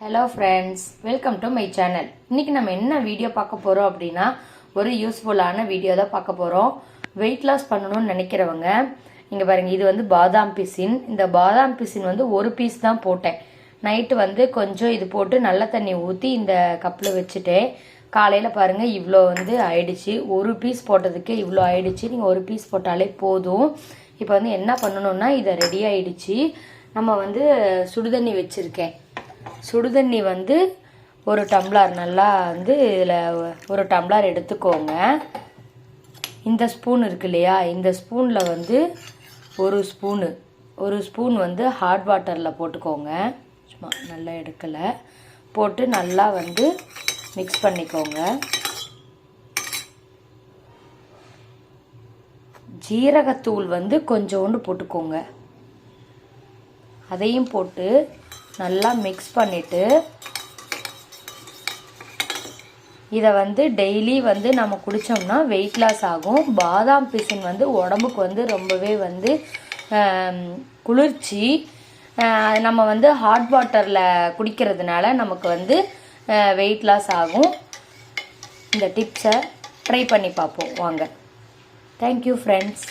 Hello friends, welcome to my channel. இன்றைக்கி நம்ம என்ன வீடியோ பார்க்க போகிறோம் அப்படின்னா, ஒரு யூஸ்ஃபுல்லான வீடியோ தான் பார்க்க போகிறோம். வெயிட் லாஸ் பண்ணணும்னு நினைக்கிறவங்க இங்கே பாருங்கள், இது வந்து பாதாம் பிசின். இந்த பாதாம் பிசின் வந்து ஒரு பீஸ் தான் போட்டேன். நைட்டு கொஞ்சம் இது போட்டு நல்ல தண்ணி ஊற்றி இந்த கப்பில் வச்சுட்டேன். காலையில் பாருங்கள் இவ்வளோ ஆயிடுச்சு. ஒரு பீஸ் போட்டதுக்கே இவ்வளோ ஆயிடுச்சு. நீங்கள் ஒரு பீஸ் போட்டாலே போதும். இப்போ என்ன பண்ணணும்னா, இதை ரெடி ஆயிடுச்சு. நம்ம சுடுதண்ணி வச்சுருக்கேன். சுடுதண்ணி ஒரு டம்ளர் நல்லா இதில் ஒரு டம்ளர் எடுத்துக்கோங்க. இந்த ஸ்பூன் இருக்கு இல்லையா, இந்த ஸ்பூனில் ஒரு ஸ்பூன் ஹாட் வாட்டரில் போட்டுக்கோங்க. சும்மா நல்லா எடுக்கலை, போட்டு நல்லா மிக்ஸ் பண்ணிக்கோங்க. ஜீரகத்தூள் கொஞ்சோண்டு போட்டுக்கோங்க. அதையும் போட்டு நல்லா மிக்ஸ் பண்ணிவிட்டு இதை டெய்லி நம்ம குடித்தோம்னா வெயிட் லாஸ் ஆகும். பாதாம் பிசின் உடம்புக்கு ரொம்பவே குளிர்ச்சி. நம்ம ஹாட் வாட்டரில் குடிக்கிறதுனால நமக்கு வெயிட் லாஸ் ஆகும். இந்த டிப்ஸை ட்ரை பண்ணி பார்ப்போம் வாங்க. Thank you friends.